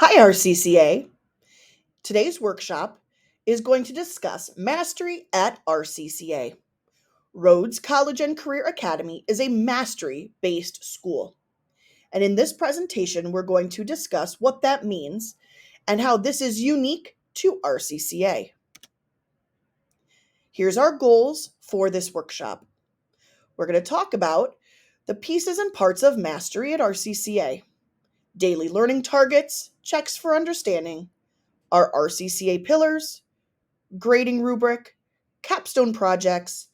Hi, RCCA. Today's workshop is going to discuss mastery at RCCA. Rhodes College and Career Academy is a mastery based school. And in this presentation, we're going to discuss what that means and how this is unique to RCCA. Here's our goals for this workshop. We're going to talk about the pieces and parts of mastery at RCCA, daily learning targets, checks for understanding, our RCCA pillars, grading rubric, capstone projects,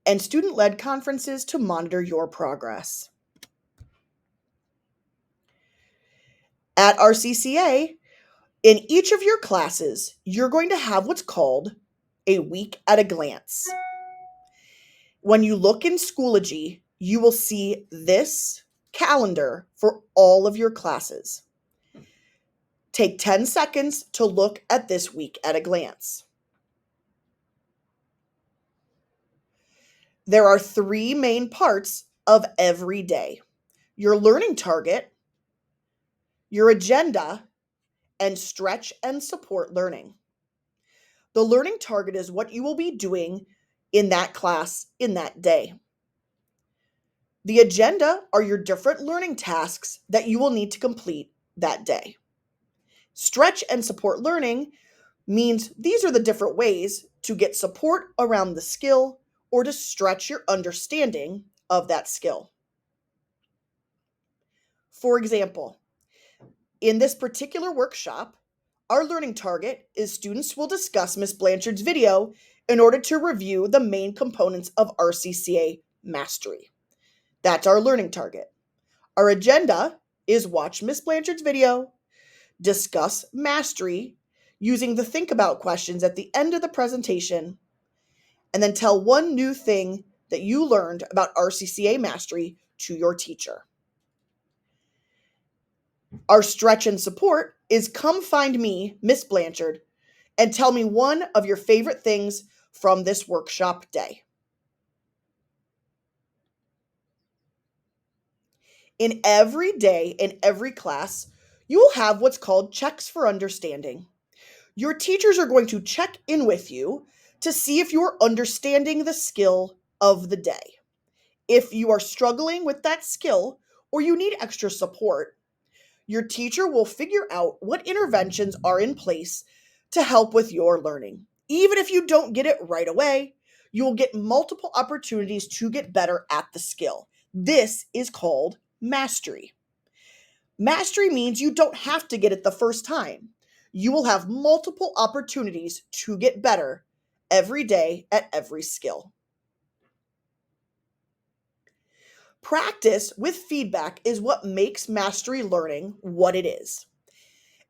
and student-led conferences to monitor your progress. At RCCA, in each of your classes, you're going to have what's called a week at a glance. When you look in Schoology, you will see this calendar for all of your classes. Take 10 seconds to look at this week at a glance. There are three main parts of every day: your learning target, your agenda, and stretch and support learning. The learning target is what you will be doing in that class in that day. The agenda are your different learning tasks that you will need to complete that day. Stretch and support learning means these are the different ways to get support around the skill or to stretch your understanding of that skill. For example, in this particular workshop, our learning target is students will discuss Ms. Blanchard's video in order to review the main components of RCCA mastery. That's our learning target. Our agenda is watch Ms. Blanchard's video, discuss mastery using the think about questions at the end of the presentation, and then tell one new thing that you learned about RCCA mastery to your teacher. Our stretch and support is come find me, Miss Blanchard, and tell me one of your favorite things from this workshop day. In every day, in every class, you will have what's called checks for understanding. Your teachers are going to check in with you to see if you are understanding the skill of the day. If you are struggling with that skill or you need extra support, your teacher will figure out what interventions are in place to help with your learning. Even if you don't get it right away, you will get multiple opportunities to get better at the skill. This is called mastery. Mastery means you don't have to get it the first time. You will have multiple opportunities to get better every day at every skill. Practice with feedback is what makes mastery learning what it is.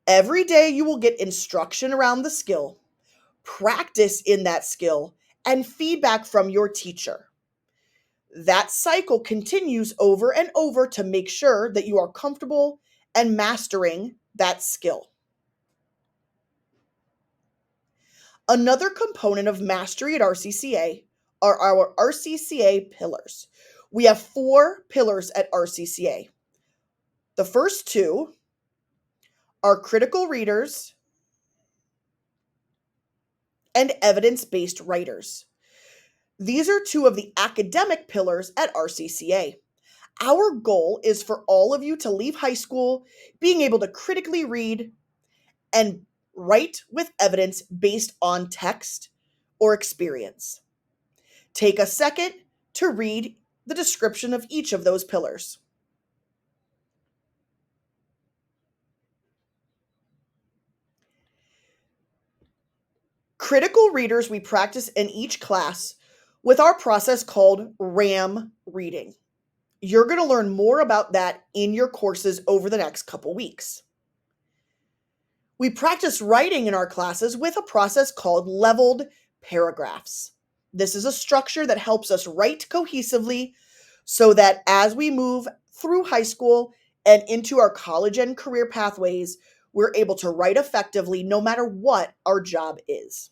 Every day you will get instruction around the skill, practice in that skill, and feedback from your teacher. That cycle continues over and over to make sure that you are comfortable and mastering that skill. Another component of mastery at RCCA are our RCCA pillars. We have 4 pillars at RCCA. The first 2 are critical readers and evidence-based writers. These are 2 of the academic pillars at RCCA. Our goal is for all of you to leave high school being able to critically read and write with evidence based on text or experience. Take a second to read the description of each of those pillars. Critical readers we practice in each class with our process called RAM reading. You're going to learn more about that in your courses over the next couple weeks. We practice writing in our classes with a process called leveled paragraphs. This is a structure that helps us write cohesively so that as we move through high school and into our college and career pathways, we're able to write effectively no matter what our job is.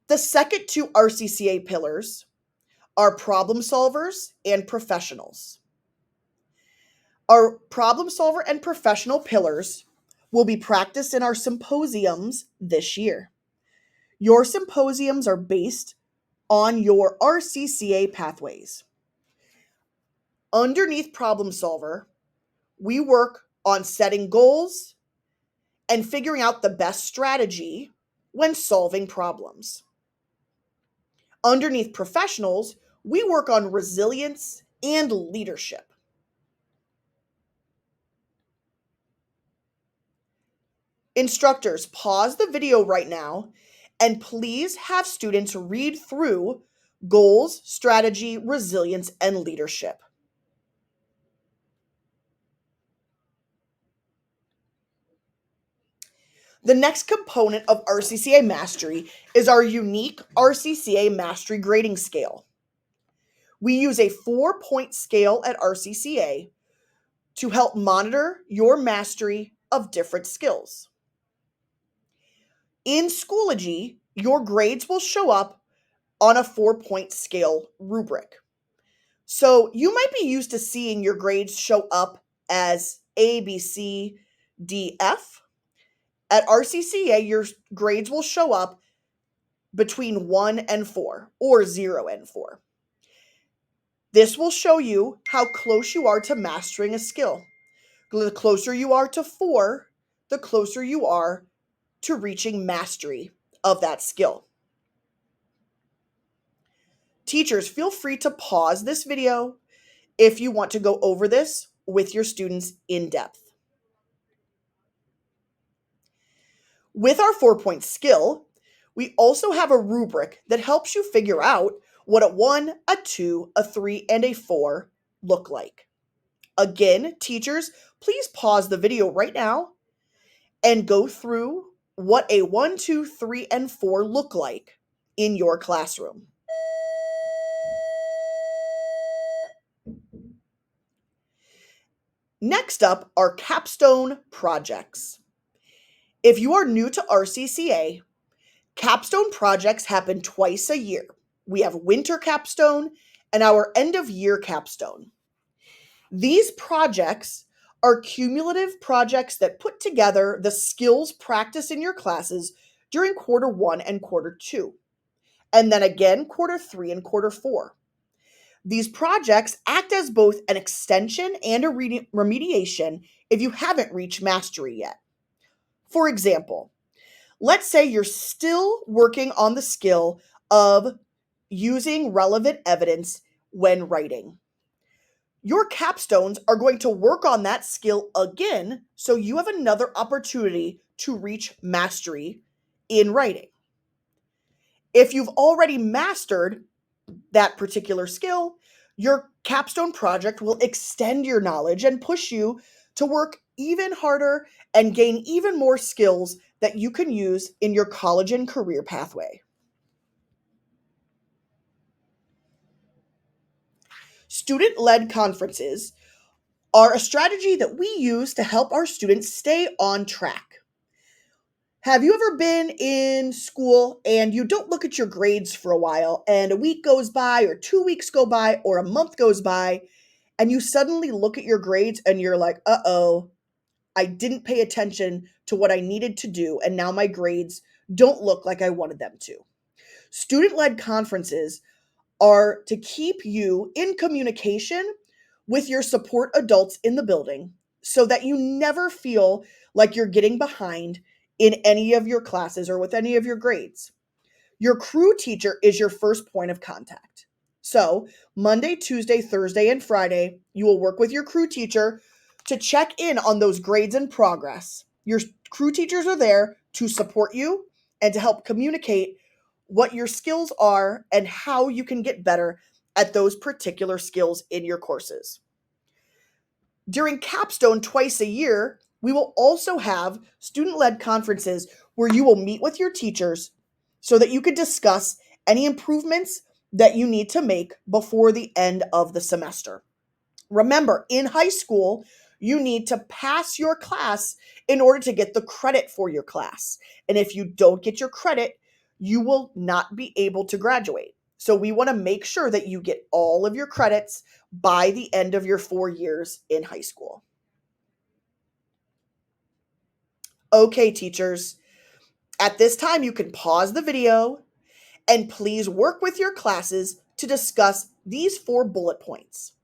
The second 2 RCCA pillars are problem solvers and professionals. Our problem solver and professional pillars will be practiced in our symposiums this year. Your symposiums are based on your RCCA pathways. Underneath problem solver, we work on setting goals and figuring out the best strategy when solving problems. Underneath professionals, we work on resilience and leadership. Instructors, pause the video right now and please have students read through goals, strategy, resilience, and leadership. The next component of RCCA Mastery is our unique RCCA Mastery grading scale. We use a 4-point scale at RCCA to help monitor your mastery of different skills. In Schoology, your grades will show up on a 4-point scale rubric. So you might be used to seeing your grades show up as A, B, C, D, F. At RCCA, your grades will show up between 1 and 4 or 0 and 4. This will show you how close you are to mastering a skill. The closer you are to 4, the closer you are to reaching mastery of that skill. Teachers, feel free to pause this video if you want to go over this with your students in depth. With our 4-point skill, we also have a rubric that helps you figure out what a 1, a 2, a 3, and a 4 look like. Again, teachers, please pause the video right now and go through what a 1, 2, 3, and 4 look like in your classroom. Next up are capstone projects. If you are new to RCCA, capstone projects happen twice a year. We have winter capstone and our end of year capstone. These projects are cumulative projects that put together the skills practiced in your classes during quarter 1 and quarter 2, and then again quarter 3 and quarter 4. These projects act as both an extension and a remediation if you haven't reached mastery yet. For example, let's say you're still working on the skill of using relevant evidence when writing. Your capstones are going to work on that skill again, so you have another opportunity to reach mastery in writing. If you've already mastered that particular skill, your capstone project will extend your knowledge and push you to work even harder and gain even more skills that you can use in your college and career pathway. Student-led conferences are a strategy that we use to help our students stay on track. Have you ever been in school and you don't look at your grades for a while, and a week goes by, or 2 weeks go by, or a month goes by, and you suddenly look at your grades and you're like, uh-oh, I didn't pay attention to what I needed to do, and now my grades don't look like I wanted them to. Student-led conferences are to keep you in communication with your support adults in the building so that you never feel like you're getting behind in any of your classes or with any of your grades. Your crew teacher is your first point of contact. So, Monday, Tuesday, Thursday, and Friday, you will work with your crew teacher to check in on those grades and progress. Your crew teachers are there to support you and to help communicate what your skills are and how you can get better at those particular skills in your courses. During capstone twice a year, we will also have student-led conferences where you will meet with your teachers so that you can discuss any improvements that you need to make before the end of the semester. Remember, in high school, you need to pass your class in order to get the credit for your class. And if you don't get your credit, you will not be able to graduate. So we want to make sure that you get all of your credits by the end of your 4 years in high school. Okay, teachers, at this time you can pause the video and please work with your classes to discuss these 4 bullet points.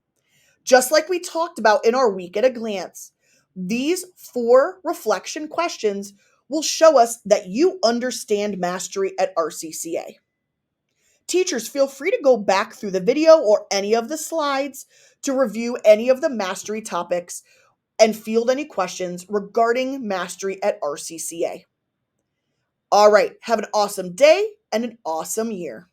Just like we talked about in our week at a glance, these 4 reflection questions will show us that you understand mastery at RCCA. Teachers, feel free to go back through the video or any of the slides to review any of the mastery topics and field any questions regarding mastery at RCCA. All right, have an awesome day and an awesome year.